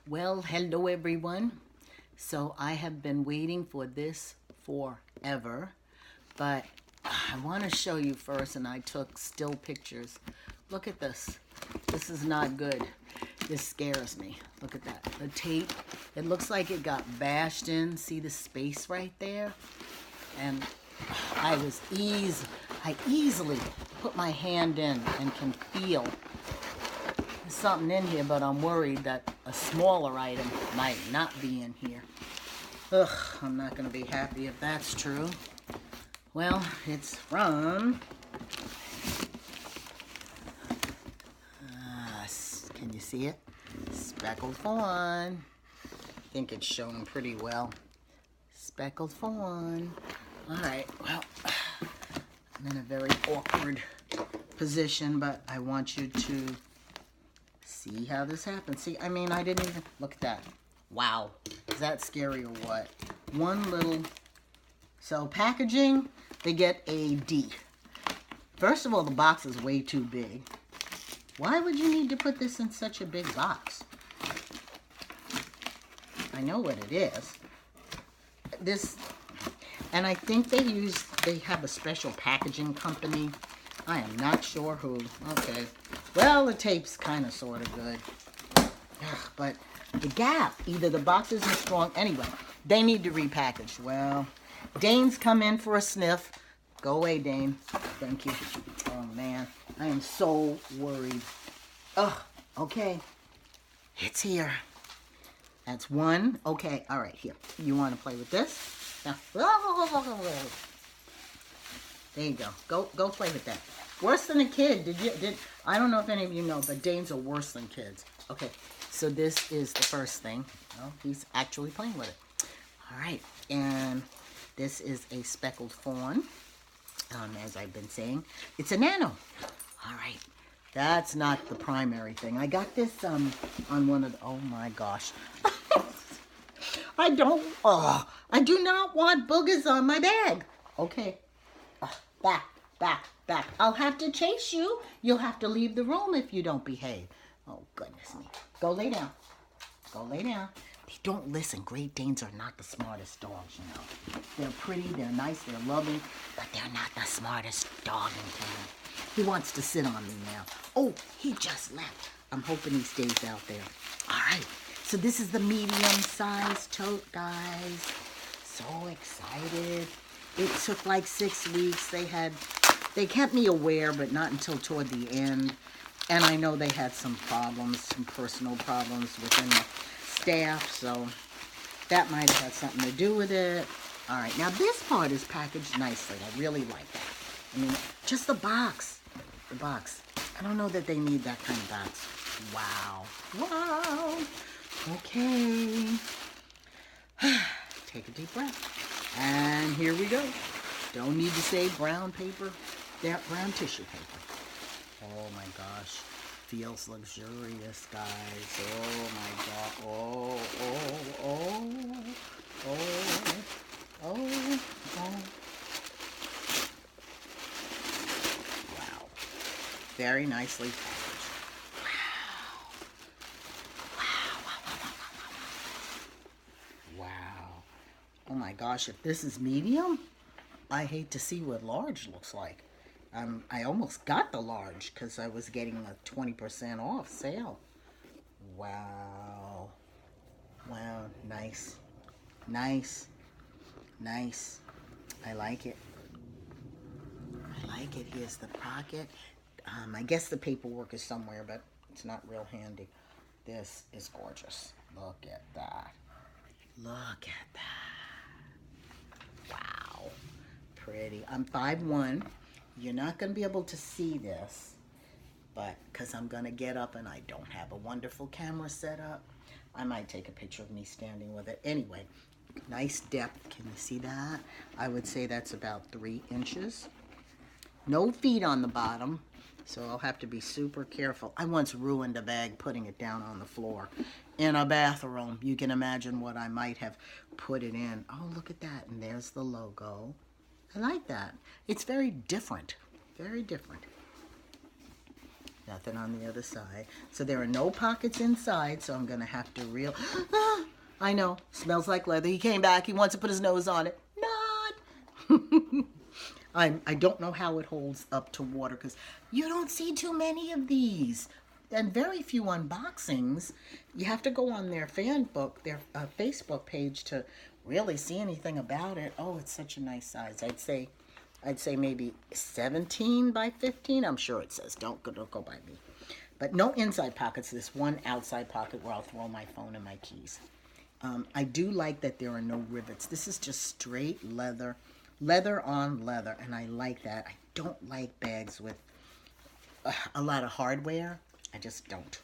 Well, hello everyone. So I have been waiting for this forever, but I want to show you first, and I took still pictures. Look at this. This is not good. This scares me. Look at that. The tape, it looks like it got bashed in. See the space right there? And I easily put my hand in and can feel there's something in here, but I'm worried that a smaller item might not be in here. Ugh, I'm not going to be happy if that's true. Well, it's from... can you see it? Speckled Fawn. I think it's shown pretty well. Speckled Fawn. Alright, well, I'm in a very awkward position, but I want you to see how this happens. See, I mean, I didn't even... Look at that. Wow. Is that scary or what? One little... So, packaging, they get a D. First of all, the box is way too big. Why would you need to put this in such a big box? I know what it is. This... And I think they have a special packaging company. I am not sure who. Okay. Well, the tape's kind of sort of good. Ugh, but the gap, either the box isn't strong. Anyway, they need to repackage. Well, Dane's come in for a sniff. Go away, Dane. Thank you. Oh, man. I am so worried. Ugh. Okay. It's here. That's one. Okay. All right. Here. You want to play with this? Now. There you go. Go play with that. Worse than a kid. I don't know if any of you know, but Danes are worse than kids. Okay, so this is the first thing. Well, he's actually playing with it. All right, and this is a speckled fawn. As I've been saying, it's a nano. All right, that's not the primary thing. I got this on one of the, oh my gosh. I do not want boogers on my bag. Okay. Back. I'll have to chase you. You'll have to leave the room if you don't behave. Oh, goodness me. Go lay down. Go lay down. They don't listen. Great Danes are not the smartest dogs, you know. They're pretty, they're nice, they're loving, but they're not the smartest dog in town. He wants to sit on me now. Oh, he just left. I'm hoping he stays out there. All right. So this is the medium-sized tote, guys. So excited. It took like 6 weeks. They kept me aware, but not until toward the end. And I know they had some problems, some personal problems within the staff, so that might have had something to do with it. All right, now this part is packaged nicely. I really like that. I mean, just the box. The box. I don't know that they need that kind of box. Wow. Wow. Okay. Take a deep breath. And here we go. Don't need to say brown paper. Brown tissue paper. Oh my gosh. Feels luxurious, guys. Oh my god. Oh. Wow. Very nicely packaged. Wow. Oh my gosh, if this is medium, I hate to see what large looks like. I almost got the large because I was getting a 20% off sale. Wow. Wow, nice. Nice. I like it. Here's the pocket. I guess the paperwork is somewhere, but it's not real handy. This is gorgeous. Look at that. Wow. Pretty. I'm 5'1". You're not going to be able to see this, but because I'm going to get up and I don't have a wonderful camera set up, I might take a picture of me standing with it. Anyway, nice depth. Can you see that? I would say that's about 3 inches. No feet on the bottom, so I'll have to be super careful. I once ruined a bag putting it down on the floor in a bathroom. You can imagine what I might have put it in. Oh, look at that. And there's the logo. I like that. It's very different. Very different. Nothing on the other side. So there are no pockets inside, so I'm going to have to I know, smells like leather. He came back. He wants to put his nose on it. Not. I don't know how it holds up to water because you don't see too many of these. And very few unboxings. You have to go on their their Facebook page to really see anything about it. Oh, it's such a nice size. I'd say maybe 17 by 15. I'm sure it says. Don't go by me. But no inside pockets. This one outside pocket where I'll throw my phone and my keys. I do like that there are no rivets. This is just straight leather on leather, and I like that. I don't like bags with a lot of hardware. I just don't.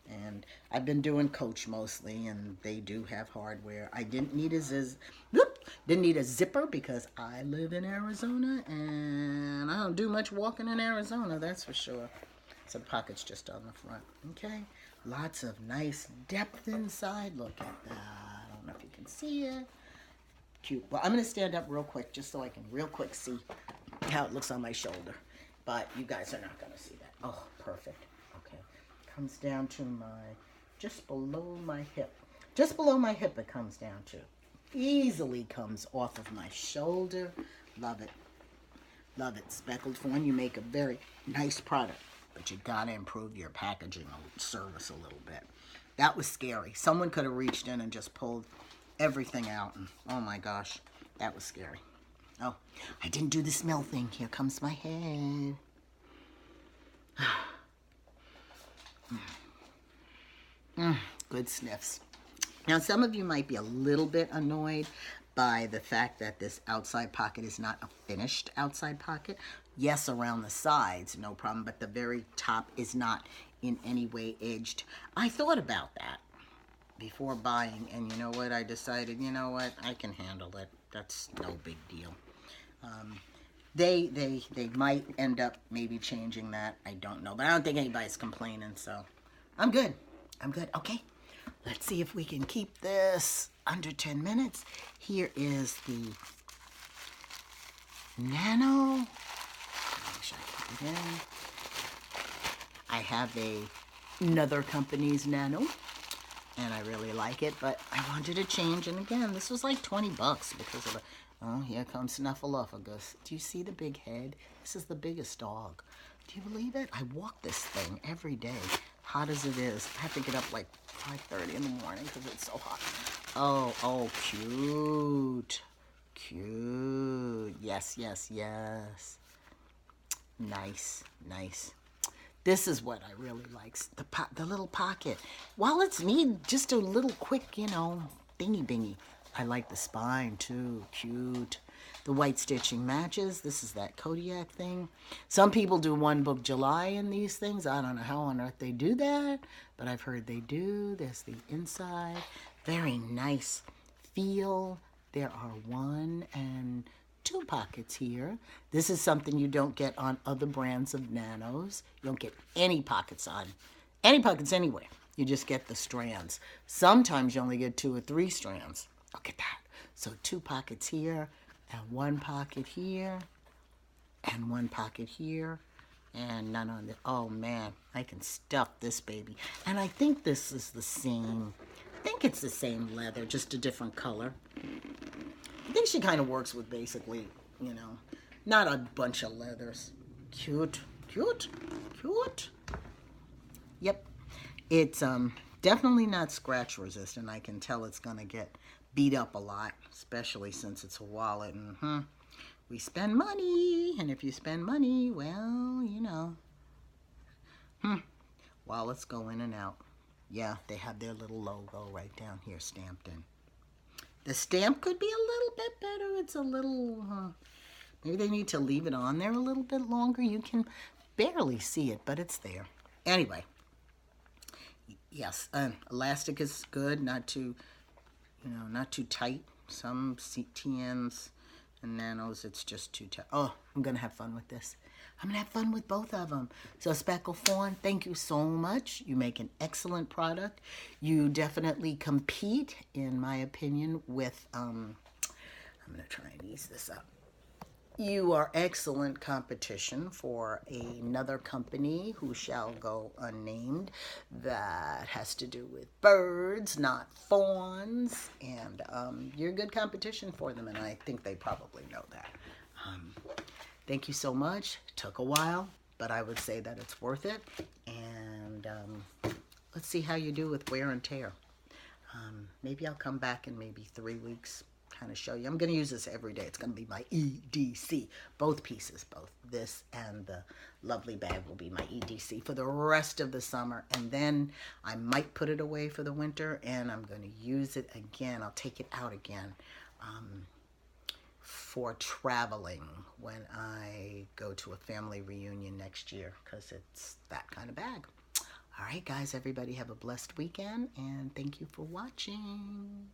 And I've been doing Coach mostly, and they do have hardware. I didn't need a zipper because I live in Arizona, and I don't do much walking in Arizona, that's for sure. So the pocket's just on the front. Okay, lots of nice depth inside. Look at that. I don't know if you can see it. Cute. Well, I'm going to stand up real quick just so I can real quick see how it looks on my shoulder. But you guys are not going to see that. Oh, perfect. Okay. Comes down to just below my hip. Just below my hip it comes down to. Easily comes off of my shoulder. Love it. Love it. Speckled Fawn, you make a very nice product. But you got to improve your packaging service a little bit. That was scary. Someone could have reached in and just pulled everything out. And, oh my gosh, that was scary. Oh, I didn't do the smell thing. Here comes my head. Good sniffs. Now, some of you might be a little bit annoyed by the fact that this outside pocket is not a finished outside pocket. Yes, around the sides, no problem, but the very top is not in any way edged. I thought about that before buying, and you know what? I decided, you know what? I can handle it. That's no big deal. They might end up maybe changing that. I don't know, but I don't think anybody's complaining, so I'm good. I'm good. Okay, let's see if we can keep this under 10 minutes. Here is the Nano. Make sure I keep it in. I have another company's Nano, and I really like it, but I wanted to change. And again, this was like 20 bucks because of the, oh, here comes Snuffleupagus. Do you see the big head? This is the biggest dog. Do you believe it? I walk this thing every day, hot as it is. I have to get up like 5:30 in the morning because it's so hot. Oh, cute. Cute. Yes, yes, yes. Nice, nice. This is what I really like, the little pocket. While it's neat, just a little quick, you know, thingy-bingy. I like the spine, too. Cute. The white stitching matches. This is that Kodiak thing. Some people do one book July in these things. I don't know how on earth they do that, but I've heard they do. There's the inside. Very nice feel. There are 1 and 2 pockets here. This is something you don't get on other brands of Nanos. You don't get any pockets anywhere. You just get the strands. Sometimes you only get 2 or 3 strands. Look at that. So 2 pockets here, and 1 pocket here, and 1 pocket here, and none on the, oh man, I can stuff this baby. And I think this is the same, I think it's the same leather, just a different color. I think she kind of works with basically, you know, not a bunch of leathers. Cute, cute, cute. Yep. It's definitely not scratch resistant. I can tell it's going to get beat up a lot, especially since it's a wallet. And we spend money, and if you spend money, well, you know. Wallets go in and out. Yeah, they have their little logo right down here stamped in. The stamp could be a little bit better. It's a little, maybe they need to leave it on there a little bit longer. You can barely see it, but it's there. Anyway, yes, elastic is good, not too, you know, not too tight. Some TNs and Nanos, it's just too tight. Oh, I'm going to have fun with this. I'm going to have fun with both of them. So Speckled Fawn, thank you so much. You make an excellent product. You definitely compete, in my opinion, with, I'm going to try and ease this up. You are excellent competition for another company who shall go unnamed that has to do with birds, not fawns, and you're good competition for them, and I think they probably know that. Um, Thank you so much. Took a while, but I would say that it's worth it, and let's see how you do with wear and tear. Maybe I'll come back in maybe 3 weeks, kind of show you. I'm going to use this every day. It's going to be my EDC. Both pieces, both this and the lovely bag will be my EDC for the rest of the summer. And then I might put it away for the winter, and I'm going to use it again. I'll take it out again for traveling when I go to a family reunion next year, because it's that kind of bag. All right, guys, everybody have a blessed weekend, and thank you for watching.